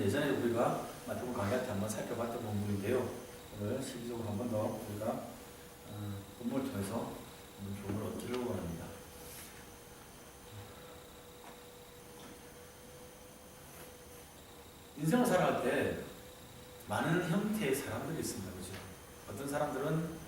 예전에 우리가 마태복음 강의할 때 한번 살펴봤던 본문인데요. 오늘 실질적으로 한 번 더 우리가 본문을 통해서 교훈을 얻기를 원합니다. 인생을 살아갈 때 많은 형태의 사람들이 있습니다. 그죠? 어떤 사람들은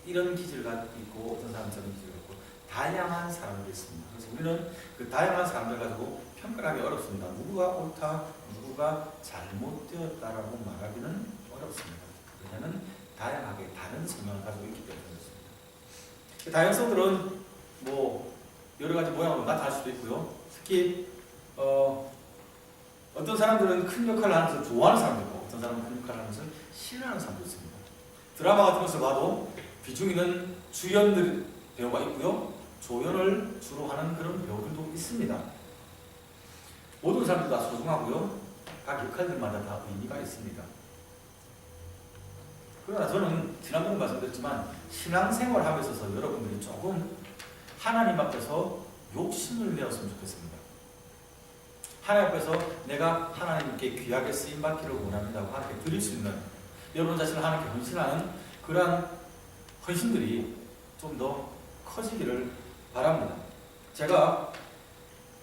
이런 기질가 있고 어떤 사람은 저런 기질가 있고 다양한 사람들이 있습니다. 그래서 우리는 그 다양한 사람들 가지고 평가를 하기 어렵습니다. 누구가 옳다, 누구가 잘못되었다라고 말하기는 어렵습니다. 왜냐하면 다양하게 다른 성향을 가지고 있기 때문에 그렇습니다. 다양성들은 뭐 여러 가지 모양으로 나타날 수도 있고요. 특히 어떤 사람들은 큰 역할을 하는 것을 좋아하는 사람도 있고 어떤 사람은 큰 역할을 하는 것을 싫어하는 사람도 있습니다. 드라마 같은 것을 봐도 비중 있는 주연들 배우가 있고요. 조연을 주로 하는 그런 배우들도 있습니다. 모든 사람들 다 소중하고요. 각 역할들마다 다 의미가 있습니다. 그러나 저는 지난번에 말씀드렸지만 신앙생활 하고 있어서 여러분들이 조금 하나님 앞에서 욕심을 내었으면 좋겠습니다. 하나님 앞에서 내가 하나님께 귀하게 쓰임받기를 원합니다고 하나님께 드릴 수 있는 여러분 자신을 하나님께 헌신하는 그러한 헌신들이 좀 더 커지기를 바랍니다. 제가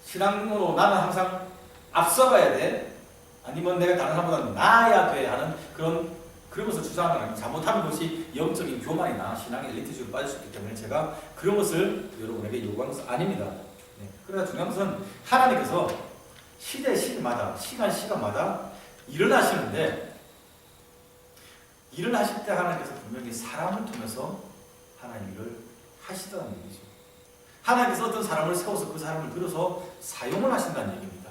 신앙으로 나는 항상 앞서가야 돼 아니면 내가 다른 사람보다 나아야 돼 하는 그런 것을 주장하는 거예요. 잘못하는 것이 영적인 교만이나 신앙의 엘리트주의로 빠질 수 있기 때문에 제가 그런 것을 여러분에게 요구하는 것은 아닙니다. 네. 그러나 중요한 것은 하나님께서 시대마다 시간마다 일을 하시는데 일을 하실 때 하나님께서 분명히 사람을 통해서 하나님 일을 하시다는 얘기죠. 하나님께서 어떤 사람을 세워서 그 사람을 들어서 사용을 하신다는 얘기입니다.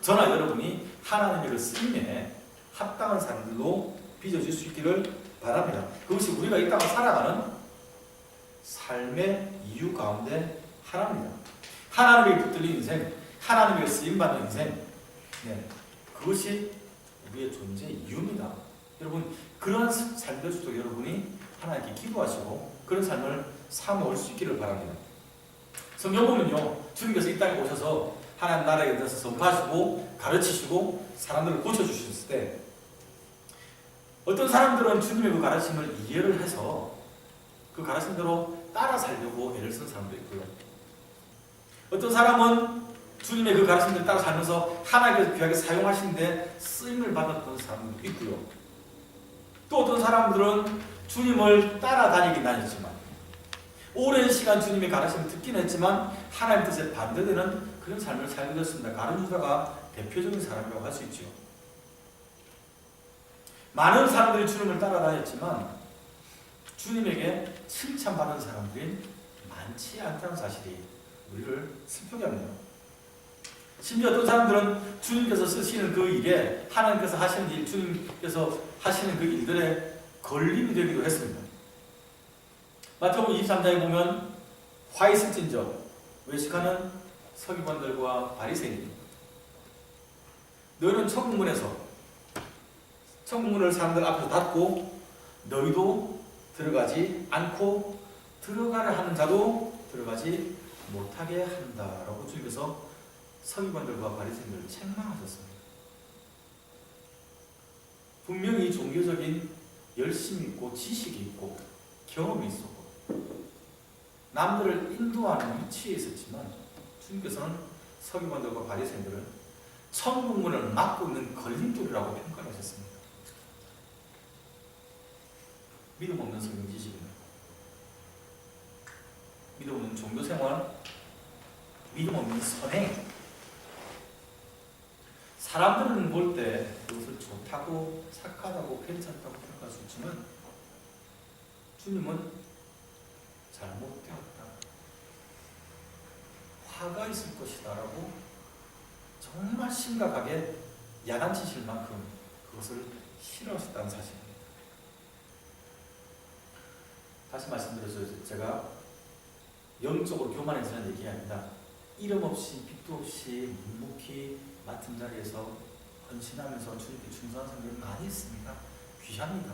저나 여러분이 하나님의 일을 쓰임에 합당한 사람들로 빚어질 수 있기를 바랍니다. 그것이 우리가 이 땅을 살아가는 삶의 이유 가운데 하나입니다. 하나님에게 붙들린 인생, 하나님에게 쓰임받는 인생, 네, 그것이 우리의 존재의 이유입니다. 여러분, 그런 삶들 속에 여러분이 하나님께 기도하시고 그런 삶을 삼아올 수 있기를 바랍니다. 성경 보면요, 주님께서 이 땅에 오셔서 하나님 나라에 대해서 선포하시고 가르치시고 사람들을 고쳐주셨을 때 어떤 사람들은 주님의 그 가르침을 이해를 해서 그 가르침대로 따라 살려고 애를 쓴 사람도 있고요. 어떤 사람은 주님의 그 가르침대로 따라 살면서 하나님께서 귀하게 사용하시는데 쓰임을 받았던 사람도 있고요. 또 어떤 사람들은 주님을 따라다니긴 다녔지만 오랜 시간 주님의 가르침을 듣긴 했지만 하나님 뜻에 반대되는 그런 삶을 살게 되었습니다. 가룟 유다가 대표적인 사람이라고 할 수 있죠. 많은 사람들이 주님을 따라다녔지만 주님에게 칭찬받은 사람들이 많지 않다는 사실이 우리를 슬프게 하네요. 심지어 어떤 사람들은 주님께서 쓰시는 그 일에 하나님께서 하시는 일, 주님께서 하시는 그 일들에 걸림이 되기도 했습니다. 마태복음 23장에 보면 화 있을진저 외식하는 서기관들과 바리새인들 너희는 천국문을 사람들 앞에서 닫고 너희도 들어가지 않고 들어가려 하는 자도 들어가지 못하게 한다라고 주님께서 서기관들과 바리새인들을 책망하셨습니다. 분명히 종교적인 열심이 있고 지식이 있고 경험이 있었고 남들을 인도하는 위치에 있었지만 주님께서는 서기관들과 바리새인들을 천국문을 막고 있는 걸림돌이라고 평가하셨습니다. 믿음 없는 성경 지식입니다. 믿음 없는 종교생활, 믿음 없는 선행. 사람들은 볼 때 그것을 좋다고 착하다고 괜찮다고 평가할 수 있지만 주님은 잘못되었다, 화가 있을 것이다 라고 정말 심각하게 야단치실 만큼 그것을 싫어하셨다는 사실입니다. 다시 말씀드려서 제가 영적으로 교만해지는 얘기가 아니라 이름 없이 빚도 없이 묵묵히 맡은 자리에서 헌신하면서 주님께 충성한 사람들이 많이 있습니다. 귀합니다.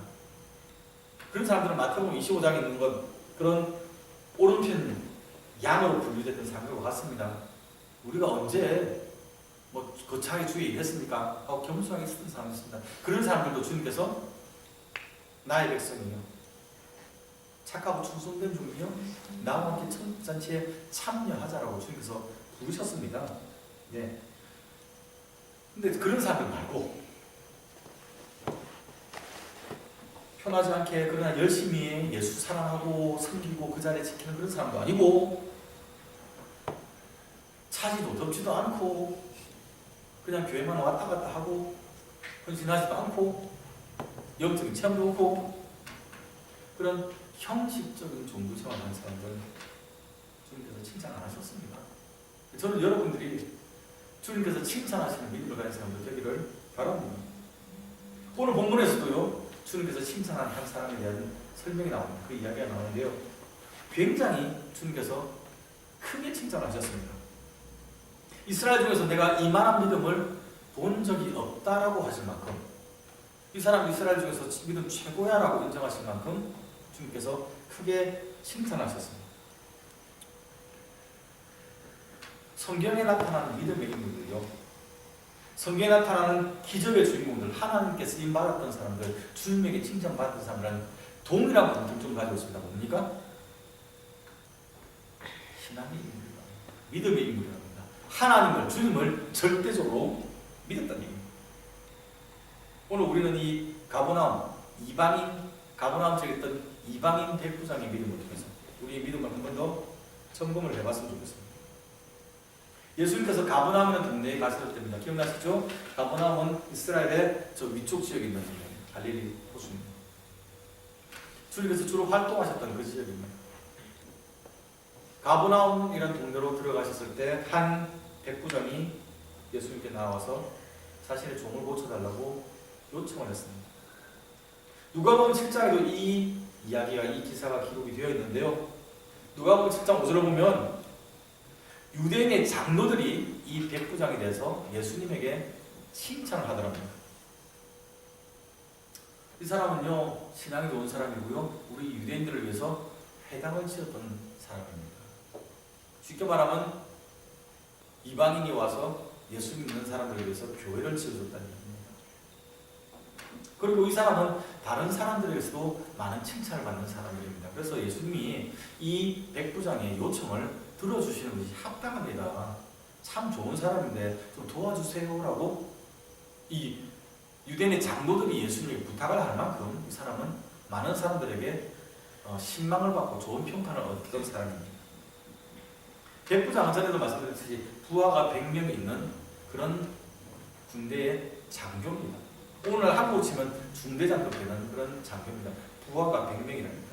그런 사람들은 마태복음 25장에 있는 것 그런 오른편 양으로 분류됐던 사람들과 같습니다. 우리가 언제 뭐 거창하게 주위에 일했습니까? 겸손하게 있었던 사람이 있습니다. 그런 사람들도 주님께서 나의 백성이요, 착하고 충성된 종이요, 나와 함께 천잔치에 참여하자라고 주님께서 부르셨습니다. 네. 근데 그런 사람들 말고 편하지 않게 그러나 열심히 예수 사랑하고 섬기고 그 자리에 지키는 그런 사람도 아니고, 차지도 덥지도 않고 그냥 교회만 왔다 갔다 하고 헌신하지도 않고 영적인 체험도 없고 그런 형식적인 종교 생활하는 사람들 주님께서 칭찬 안 하셨습니다. 저는 여러분들이 주님께서 칭찬하시는 믿음을 가진 사람들 되기를 바랍니다. 오늘 본문에서도요, 주님께서 칭찬한 한 사람에 대한 설명이 나옵니다. 그 이야기가 나오는데요, 굉장히 주님께서 크게 칭찬하셨습니다. 이스라엘 중에서 내가 이만한 믿음을 본 적이 없다라고 하실 만큼, 이 사람 이스라엘 중에서 믿음 최고야 라고 인정하실 만큼 주님께서 크게 칭찬하셨습니다. 성경에 나타나는 믿음의 인물들이요, 성경에 나타나는 기적의 주인공들, 하나님께 쓰임받았던 사람들, 주님에게 칭찬받았던 사람들은 동일한 공통점을 가지고 있습니다. 뭡니까? 신앙의 인물이다. 믿음의 인물이랍니다. 하나님을, 주님을 절대적으로 믿었다는 얘기입니다. 오늘 우리는 이 가버나움, 가버나움 지역에 있던 이방인 백부장의 믿음을 통해서 우리의 믿음을 한 번 더 점검을 해봤으면 좋겠습니다. 예수님께서 가버나움이라는 동네에 가셨을 때입니다. 기억나시죠? 가버나움은 이스라엘의 저 위쪽 지역에 있는 동네입니다. 갈릴리 호수입니다. 주님께서 주로 활동하셨던 그 지역입니다. 가버나움이라는 동네로 들어가셨을 때 한 백부장이 예수님께 나와서 자신의 종을 고쳐달라고 요청을 했습니다. 누가복음 7장에도 이 이야기가, 이 기사가 기록이 되어 있는데요, 누가복음 7장 5절을 보면 유대인의 장로들이 이 백부장에 대해서 예수님에게 칭찬을 하더랍니다. 이 사람은요, 신앙이 좋은 사람이고요, 우리 유대인들을 위해서 회당을 지었던 사람입니다. 쉽게 말하면 이방인이 와서 예수 믿는 사람들을 위해서 교회를 지어줬다는 얘기입니다. 그리고 이 사람은 다른 사람들에게서도 많은 칭찬을 받는 사람입니다. 그래서 예수님이 이 백부장의 요청을 들어주시는 것이 합당합니다. 참 좋은 사람인데 좀 도와주세요라고 이 유대인의 장로들이 예수님에게 부탁을 할 만큼 이 사람은 많은 사람들에게 신망을 받고 좋은 평판을 얻던 사람입니다. 백부장은 전에도 말씀드렸듯이 부하가 100명 있는 그런 군대의 장교입니다. 오늘 한국으로 치면 중대장급 되는 그런 장교입니다. 부하가 100명이랍니다.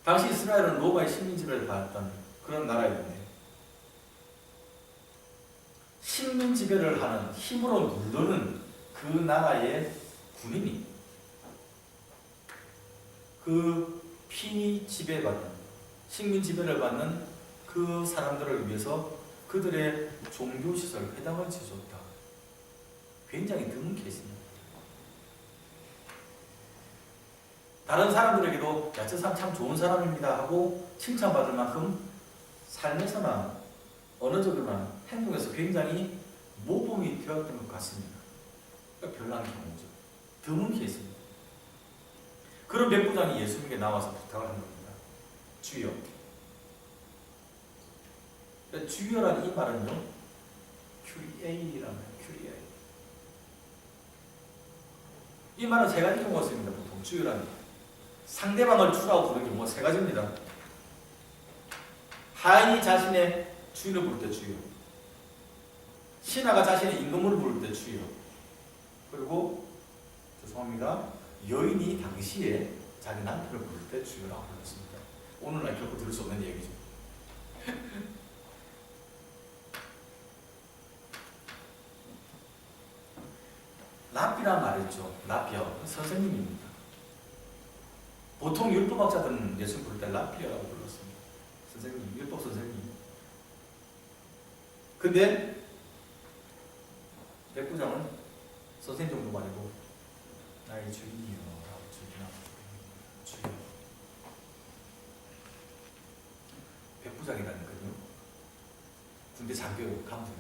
당시 이스라엘은 로마의 식민지를 받았던 그런 나라였는데, 식민 지배를 하는, 힘으로 누르는 그 나라의 군인이 그 피지배받는, 식민 지배를 받는 그 사람들을 위해서 그들의 종교시설, 회당을 지어줬다. 굉장히 드문 케이스입니다. 다른 사람들에게도 야, 저 사람 참 좋은 사람입니다 하고 칭찬받을 만큼 삶에서나 언어적으로나 행동에서 굉장히 모범이 되었던 것 같습니다. 그러니까 별난 경우죠. 드문 케이스입니다. 그런 백부장이 예수님께 나와서 부탁을 한 겁니다. 주여. 주여라는 이 말은요, 큐리에이라는 큐리에이. 이 말은 세 가지 경우가 있습니다. 보통 주여라는 상대방을 주라고 부르는 경우가 세 가지입니다. 하인이 자신의 주인을 부를 때 주여, 신하가 자신의 임금을 부를 때 주여, 그리고 죄송합니다, 여인이 당시에 자기 남편을 부를 때 주여라고 불렀습니다. 오늘날 결코 들을 수 없는 얘기죠. 랍비란 말이 있죠. 랍비어, 선생님입니다. 보통 율법학자들은 예수 부를 때 랍비어라고 불렀습니다. 선생님, 율법 선생님. 근데 백부장은 선생님 정도가 아니고 나의 주인이여라고 주여. 백부장이라니까요. 군대 장교 간부.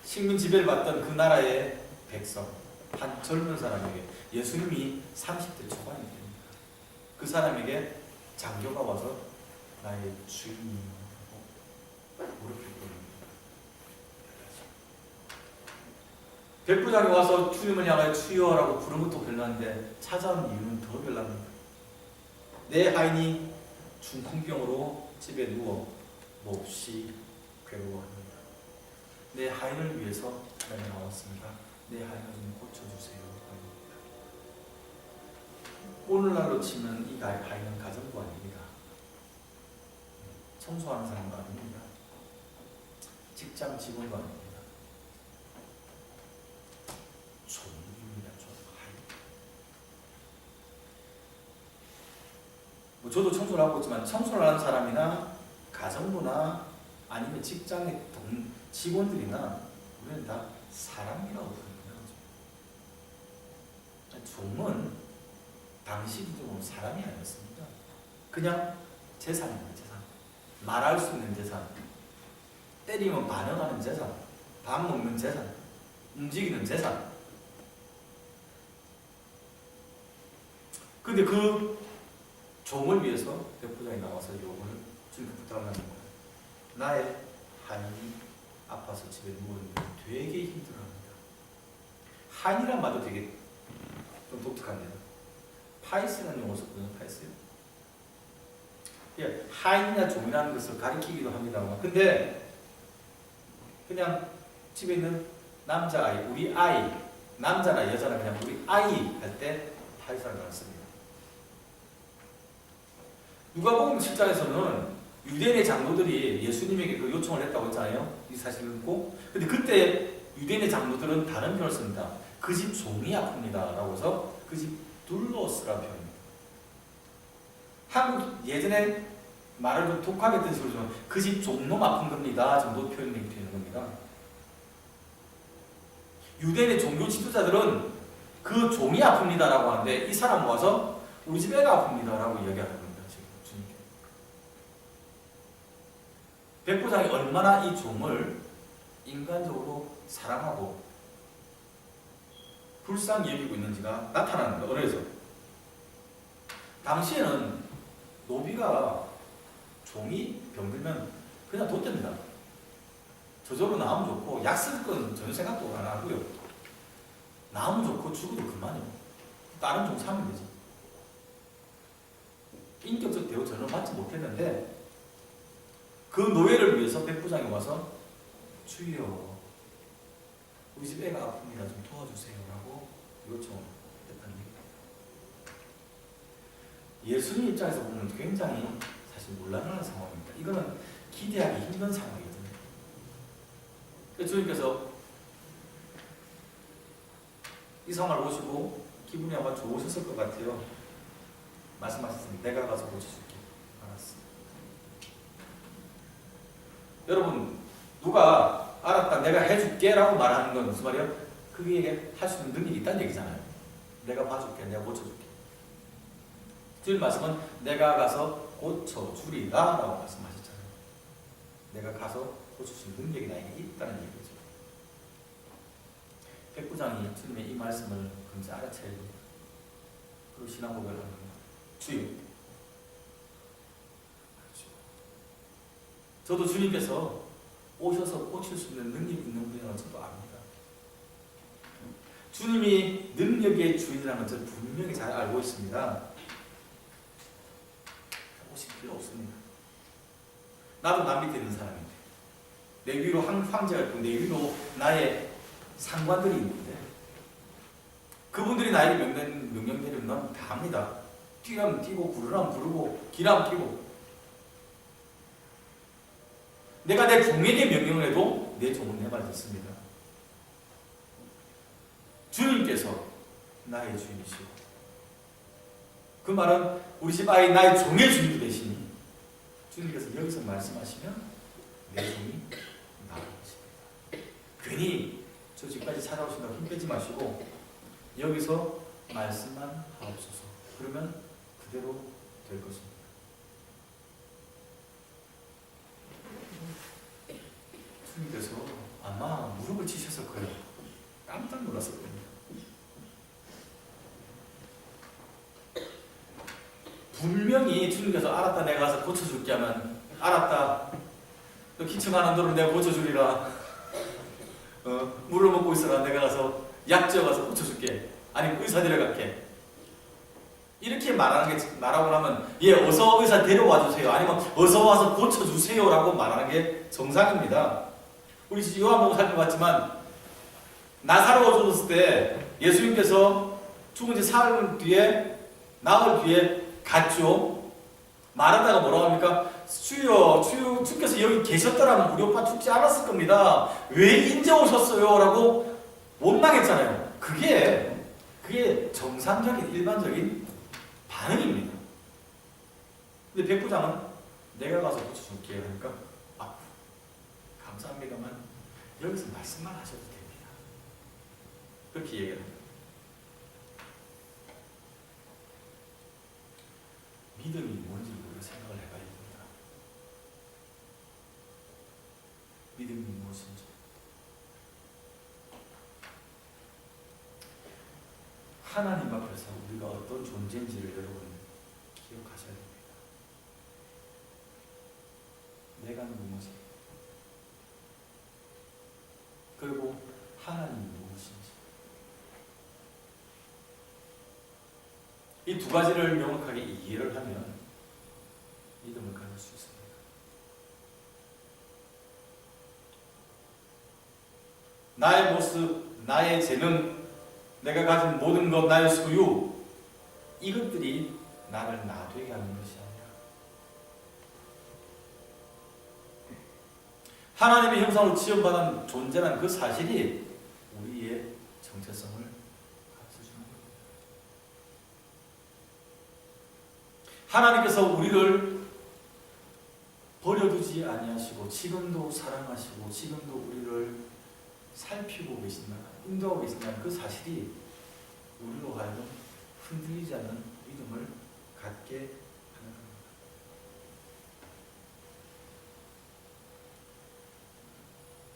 식민 지배를 받던 그 나라의 백성, 한 젊은 사람에게 예수님이 30대 초반이 됩니다. 그 사람에게 장교가 와서 나의 주인이라고 무릎을 꿇습니다. 백부장이 와서 주님을 향하여 주여라고 부른 것도 별난데 찾아온 이유는 더 별납니다. 내 하인이 중풍병으로 집에 누워 몹시 괴로워합니다. 내 하인을 위해서 내가 나왔습니다. 내 하인을 좀 고쳐주세요. 오늘날로 치면 이 하인은 가정부 아닙니다. 청소하는 사람도 아닙니다. 직장 직원도 아닙니다. 종입니다. 하인. 저도 청소를 하고 있지만 청소를 하는 사람이나 가정부나 아니면 직장의 직원들이나 우리는 다 사람이라고 부릅니다. 종은 당시 기준으로 사람이 아니었습니다. 그냥 재산입니다. 재산. 말할 수 있는 재산. 때리면 반응하는 재산. 밥 먹는 재산. 움직이는 재산. 근데 그 종을 위해서 백부장이 나와서 요구를 주님께 부탁을 하는 거예요. 나의 하인이 아파서 집에 누워있는데 되게 힘들어합니다. 하인이란 말도 되게 좀 독특한데요. 파이스라는 용어 썼거든요. 파이스요. 예, 하인이나 종이라는 것을 가리키기도 합니다만, 근데 그냥 집에 있는 남자아이, 우리 아이, 남자나 여자나 그냥 우리 아이 할 때 파이스라는 걸 씁니다. 누가복음 7장에서는 유대인의 장로들이 예수님에게 그 요청을 했다고 했잖아요. 이 사실을 듣고. 근데 그때 유대인의 장로들은 다른 표현을 씁니다. 그 집 종이 아픕니다. 라고 해서 그 집 둘로스라는 표현입니다. 한국 예전에 말을 좀 독하게 했던 식으로 그 집 종놈 아픈 겁니다. 정도 표현이 되는 겁니다. 유대인의 종교 지도자들은 그 종이 아픕니다. 라고 하는데 이 사람 와서 우리 집 애가 아픕니다. 라고 이야기하는 겁니다. 백부장이 얼마나 이 종을 인간적으로 사랑하고 불쌍히 여기고 있는지가 나타나는 거예요. 어려서 당시에는 노비가 종이 병들면 그냥 뒀답니다. 저절로 나으면 좋고 약 쓸 건 전혀 생각도 안 하고요. 나으면 좋고 죽어도 그만이요. 다른 종 사면 되지. 인격적 대우 전혀 받지 못했는데 그 노예를 위해서 백부장이 와서 주여 우리 집 애가 아픕니다. 좀 도와주세요 라고 요청을 했다는 얘기입니다. 예수님 입장에서 보면 굉장히 사실 곤란한 상황입니다. 이거는 기대하기 힘든 상황이거든요. 주님께서 이 상황을 보시고 기분이 아마 좋으셨을 것 같아요. 말씀하셨습니다. 내가 가서 고쳐줄게. 알았어. 여러분 누가 알았다 내가 해줄게 라고 말하는 건 무슨 말이에요? 그게 할 수 있는 능력이 있다는 얘기잖아요. 내가 봐줄게. 내가 고쳐줄게. 주님 말씀은 내가 가서 고쳐주리라 라고 말씀하셨잖아요. 내가 가서 고칠 수 있는 능력이 나에게 있다는 얘기죠. 백부장이 주님의 이 말씀을 금세 알아채고 그리고 신앙 고백을 하는 겁니다. 주여 저도 주님께서 오셔서 고칠 수 있는 능력이 있는 분이라는 저도 압니다. 주님이 능력의 주인이라는 걸 저는 분명히 잘 알고 있습니다. 오실 필요 없습니다. 나도 남 밑에 있는 사람인데 내 위로 황제가 있고 내 위로 나의 상관들이 있는데 그분들이 나에게 명령 내리면 난 다 합니다. 뛰라면 뛰고 부르라면 부르고 기라면 뛰고 내가 내 종에게 명령을 해도 내 종은 내 말 듣습니다. 주님께서 나의 주인이시고 그 말은 우리 집 아이 나의 종의 주인이 되시니 주님께서 여기서 말씀하시면 내 종이 나을 것입니다. 괜히 저 집까지 찾아오신다고 힘 빼지 마시고 여기서 말씀만 하옵소서. 그러면 그대로 될 것입니다. 무릎을 치셨을 거예요. 깜짝 놀랐을 겁니다. 분명히 주님께서 알았다 내가 가서 고쳐줄게 하면 알았다 너 기침하는 대로 내가 고쳐주리라 물을 먹고 있어라 내가 가서 약지어 가서 고쳐줄게 아니면 의사 데려갈게 이렇게 말하고 나면 예 어서 의사 데려와 주세요 아니면 어서 와서 고쳐주세요 라고 말하는 게 정상입니다. 우리 요한복음 살펴봤지만 나사로가 죽었을 때 예수님께서 죽은 지 사흘 뒤에 나흘 뒤에 갔죠. 말하다가 뭐라고 합니까? 주여 주께서 여기 계셨더라면 우리 오빠 죽지 않았을 겁니다. 왜 인제 오셨어요? 라고 원망했잖아요. 그게 정상적인 일반적인 반응입니다. 근데 백부장은 내가 가서 고쳐줄게 하니까 감사합니다만 여기서 말씀만 하셔도 됩니다. 그렇게 얘기합니다. 믿음이 뭔지 우리가 생각을 해봐야 됩니다. 믿음이 무엇인지. 하나님 앞에서 우리가 어떤 존재인지를 여러분 기억하셔야 됩니다. 내가 누구지? 그리고 하나님이 무엇인지. 이 두 가지를 명확하게 이해를 하면 믿음을 가질 수 있습니다. 나의 모습, 나의 재능, 내가 가진 모든 것, 나의 소유 이것들이 나를 나되게 하는 것이 아니라 하나님의 형상으로 지음받은 존재라는 그 사실이 우리의 정체성을 가르쳐주는 겁니다. 하나님께서 우리를 버려두지 아니하시고 지금도 사랑하시고 지금도 우리를 살피고 계신다, 인도하고 계신다는 그 사실이 우리로 하여금 흔들리지 않는 믿음을 갖게 하는 겁니다.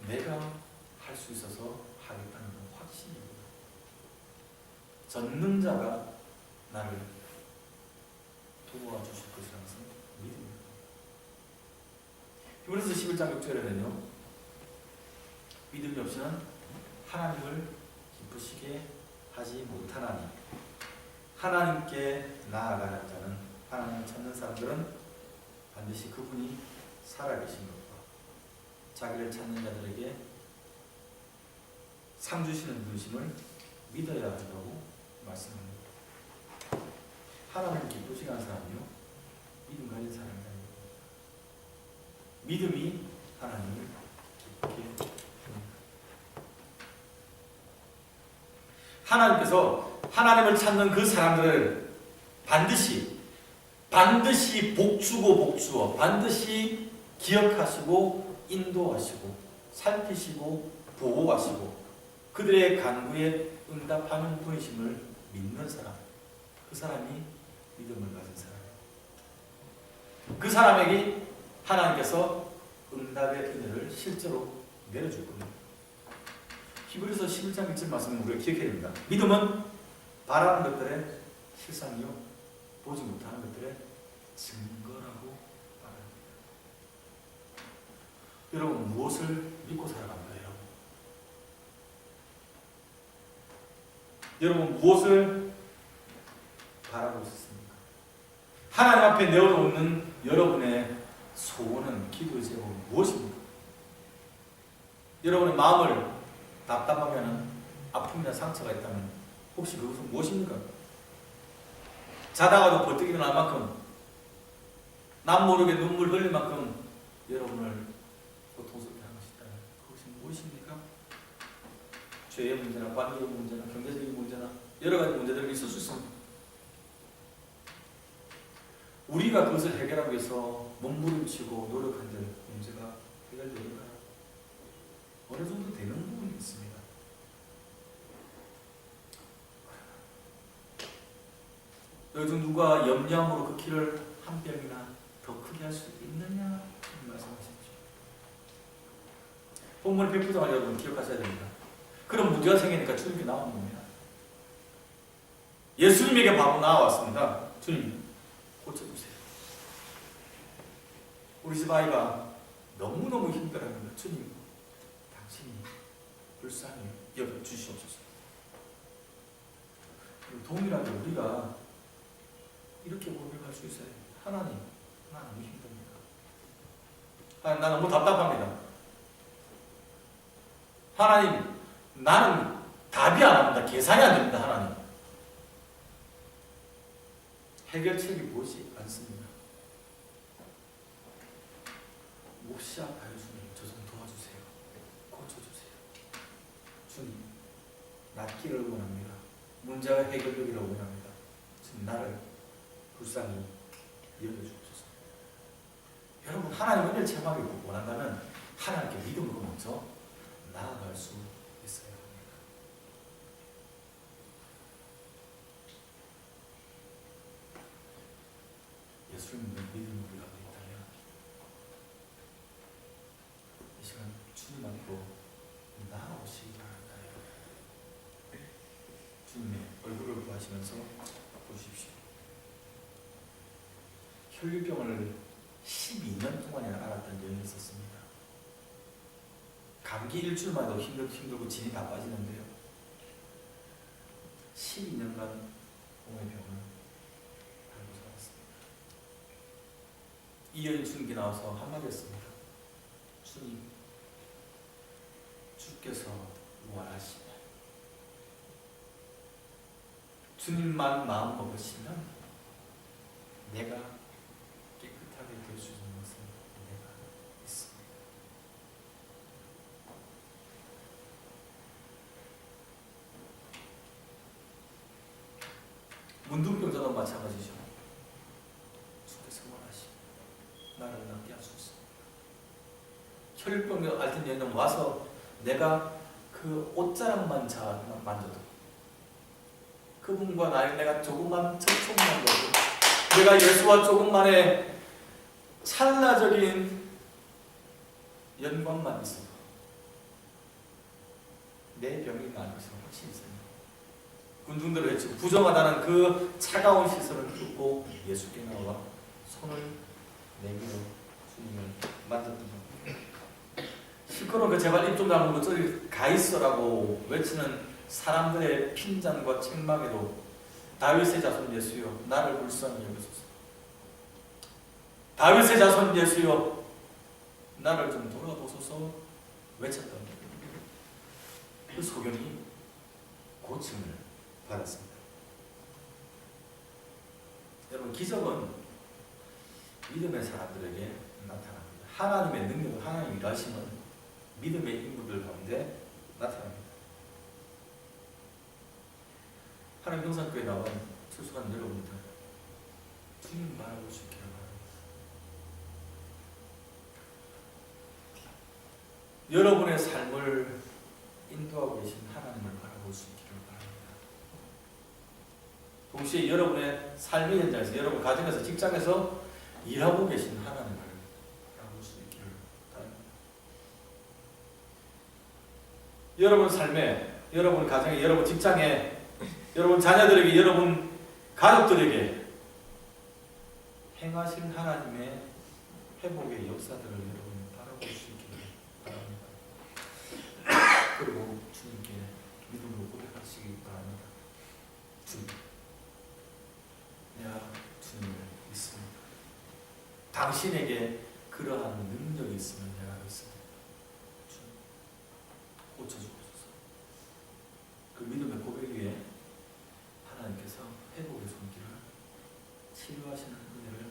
내가 할 수 있어서 하겠다는 건 확신입니다. 전능자가 나를 도와주실 것이라는 것은 믿음입니다. 히브리서 11장 6절에는요 믿음이 없이는 하나님을 기쁘시게 하지 못하나니 하나님께 나아가는 자는 하나님을 찾는 사람들은 반드시 그분이 살아계신 것과 자기를 찾는 자들에게 상 주시는 분심을 믿어야 한다고 말씀합니다. 하나님을 기쁘시게 하는 사람이요 믿음 가진 사람이 아닙니다. 믿음이 하나님을 기쁘게 합니다. 하나님께서 하나님을 찾는 그 사람들을 반드시 복주어 반드시 기억하시고 인도하시고 살피시고 보호하시고 그들의 간구에 응답하는 분이심을 믿는 사람, 그 사람이 믿음을 가진 사람이에요. 그 사람에게 하나님께서 응답의 은혜를 실제로 내려줄 겁니다. 히브리서 11장 1절 말씀을 우리가 기억해야 됩니다. 믿음은 바라는 것들의 실상이요 보지 못하는 것들의 증거라고 말합니다. 여러분 무엇을 믿고 살아갑니까? 여러분 무엇을 바라고 있습니까? 하나님 앞에 내어놓는 여러분의 소원은 기도의 제목은 무엇입니까? 여러분의 마음을 답답하면 아픔이나 상처가 있다면 혹시 그것은 무엇입니까? 자다가도 벌떡 일어날 만큼 남 모르게 눈물 흘릴 만큼 여러분을 고통스럽게 하는 것이 있다면 그것이 무엇입니까? 죄의 문제나 관계의 문제나 경제적인 문제나 여러 가지 문제들이 있을 수 있습니다. 우리가 그것을 해결하기 위해서 몸부림치고 노력한들 문제가 해결되는가요? 어느 정도 되는 부분이 있습니다. 요즘 누가 염려함으로 그 키를 한 뼘이나 더 크게 할 수 있느냐 말씀하십시오. 본문의 백부장을 여러분 기억하셔야 됩니다. 그런 문제가 생기니까 주님께 나오는 겁니다. 예수님에게 바로 나와왔습니다. 주님, 고쳐주세요. 우리 집 아이가 너무너무 힘들어합니다. 주님, 당신이 불쌍히 여겨주시옵소서. 동일하게 우리가 이렇게 고백할 수 있어요. 하나님, 나 너무 힘듭니다. 하나님, 나 너무 답답합니다. 하나님, 나는 답이 안 합니다. 계산이 안 됩니다. 하나님. 해결책이 보지 않습니다. 몹시 아파요. 주님, 저 좀 도와주세요. 고쳐주세요. 주님, 낫기를 원합니다. 문제가 해결되기를 원합니다. 주님, 나를 불쌍히 여겨주옵소서. 여러분, 하나님 은혜를 체험하기 원한다면 하나님께 믿음으로 먼저 나아갈 수 있어야 합니다. 예수님을 믿음으로 가고 있다면 이 시간 주님 앞으로 나아오시기 바랍니다. 주님의 얼굴을 구하시면서 보십시오. 혈류병을 12년 동안이나 앓았던 여인이 있었습니다. 감기 일주일만 해도 힘들고 진이 다 빠지는데요. 12년간 몸의 병을 앓고 살았습니다. 이 여인 주님께 나와서 한마디 했습니다. 주님, 주께서 원하시면, 주님만 마음 먹으시면 내가 깨끗하게 될 수 있는 것은 내가 있습니다. 문둥병자도 마찬가지죠. 주께서 원하시면 나를 낫게 할 수 있습니다. 혈병을 앓던 여인은 와서 내가 그 옷자락만 만져도 그분과 내가 조금만 접촉만 거고 내가 예수와 조금만의 찰나적인 연관만 있어도 내 병이 나을 것을 확신이 있습니다. 군중들을 외치고 부정하다는 그 차가운 시선을 뚫고 예수께 나와 손을 내밀어 주님을 만졌던 겁니다. 시끄러운 그 제발 입 좀 다물고 저리 가 있어라고 외치는 사람들의 핀잔과 책망에도 다윗의 자손 예수여 나를 불쌍히 여기소서. 다윗의 자손 예수여 나를 좀 돌아보소서 외쳤던 그 소경이 고침을 받았습니다. 여러분, 기적은 믿음의 사람들에게 나타납니다. 하나님의 능력을, 하나님의 일하심은 믿음의 인물들 가운데 나타납니다. 하나님 평산교회 나온 출석한 여러분들, 주님 바라볼 수 있기를 바랍니다. 여러분의 삶을 인도하고 계신 하나님을 바라볼 수 있기를 바랍니다. 동시에 여러분의 삶의 현장에서, 여러분 가정에서, 직장에서 일하고 계신 하나님을 바라볼 수 있기를 바랍니다. 여러분 삶에, 여러분 가정에, 여러분 직장에, 여러분 자녀들에게, 여러분 가족들에게 행하신 하나님의 회복의 역사들을 여러분 바라볼 수 있기를 바랍니다. 그리고 주님께 믿음으로 고백하시기 바랍니다. 주님, 내가 주님을 믿습니다. 당신에게 그러한 능력이 있으면 내가 믿습니다. 주님, 고쳐주옵소서. 그 믿음의 고백 위에 하나님께서 회복의 손길을 치유하시는 은혜를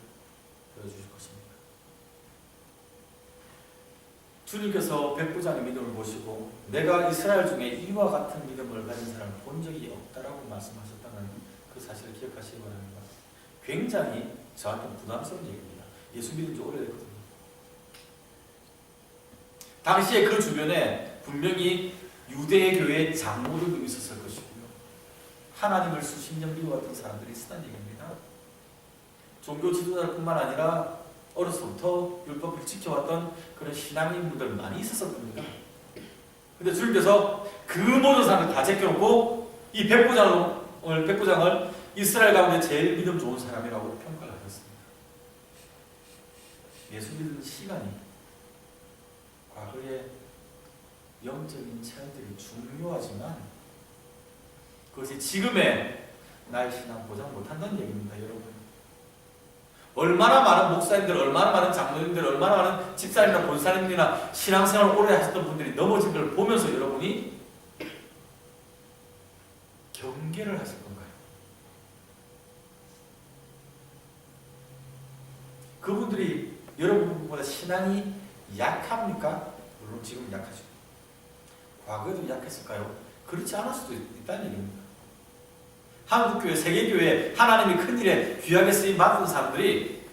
보여주실 것입니다. 주님께서 백부장의 믿음을 보시고 내가 이스라엘 중에 이와 같은 믿음을 가진 사람을 본 적이 없다라고 말씀하셨다는 그 사실을 기억하시기 바랍니다. 굉장히 저한테 부담스러운 얘기입니다. 예수 믿은 지 오래됐거든요. 당시에 그 주변에 분명히 유대의 교회의 장로들도 있었을 것이고요. 하나님을 수십 년 미워했던 사람들이 있었다는 얘기입니다. 종교 지도자뿐만 아니라 어려서부터 율법을 지켜왔던 그런 신앙인분들 많이 있었을 겁니다. 근데 주님께서 그 모든 사람을 다 제껴놓고 이 백부장을 이스라엘 가운데 제일 믿음 좋은 사람이라고 평가를 하셨습니다. 예수 믿는 시간이 과거의 영적인 체험들이 중요하지만 그것이 지금의 나의 신앙 보장 못한다는 얘기입니다, 여러분. 얼마나 많은 목사님들, 얼마나 많은 장로님들, 얼마나 많은 집사님이나 본사님들이나 신앙생활을 오래 하셨던 분들이 넘어진 걸 보면서 여러분이 경계를 하실 건가요? 그분들이 여러분보다 신앙이 약합니까? 물론 지금 약하죠. 과거에도 약했을까요? 그렇지 않을 수도 있다는 얘기입니다. 한국교회, 세계교회 하나님이 큰일에 귀하게 쓰임 받은 사람들이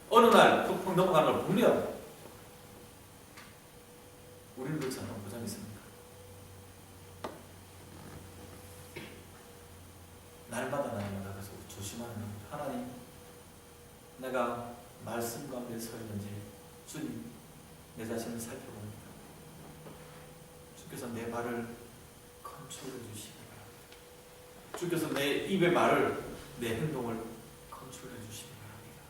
어느 날 푹푹 넘어가는 걸 봅니다. 우리는 그렇지 않은 보장이 있습니까? 날마다 그래서 조심하는 겁니다. 하나님, 내가 말씀 가운데 서 있는지 주님, 내 자신을 살펴봅니다. 주께서 내 말을 컨트롤해 주시기 바랍니다. 주께서 내 입의 말을, 내 행동을 컨트롤해 주시기 바랍니다.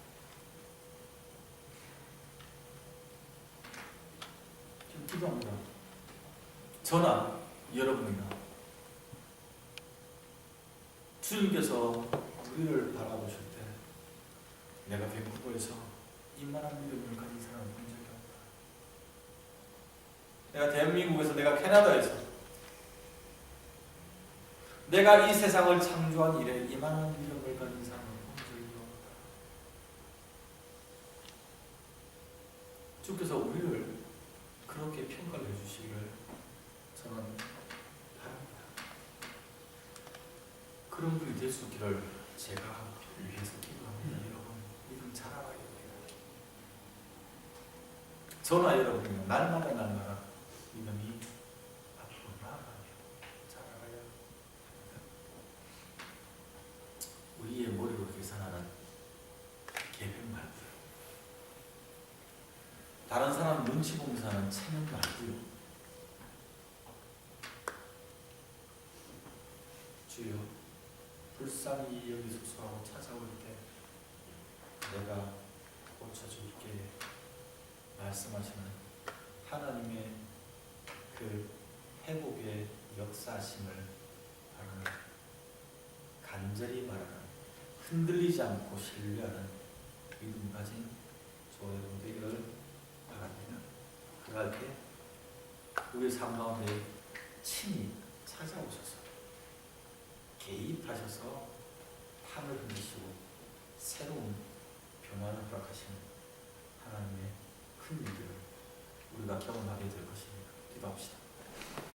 지금 기도합니다. 저나 여러분이나 주님께서 우리를 바라보실 때 내가 밴쿠버에서 이만한 믿음을 가진 사람을 본 적이 없다. 내가 대한민국에서, 내가 캐나다에서, 내가 이 세상을 창조한 이래 이만한 믿음을 가진 사람을 본 적이 없다. 주께서 우리를 그렇게 평가를 해주시기를 저는 바랍니다. 그런 분이 될 수 있기를 제가 위해서 기도합니다. 여러분, 믿음 자라가야 됩니다. 저나 여러분이 날마다 믿음이 앞으로 나아가며 자라가야 합니다. 우리의 머리로 계산하는 계획 말고요. 다른 사람 눈치 보면서 하는 체면 말고요. 주여, 불쌍히 여기소서 찾아올 때 내가 고쳐줄게 말씀하시는 하나님의 그 회복의 역사심을 바라는, 간절히 바라는, 흔들리지 않고 신뢰하는 믿음 가진 저와 여러분 되기를 바랍니다. 그럴 때 우리의 삶 가운데 친히 찾아오셔서 개입하셔서 판을 흔드시고 새로운 변화를 허락하시는 하나님의 큰 일들을 우리가 경험하게 될 것입니다. 기도합시다.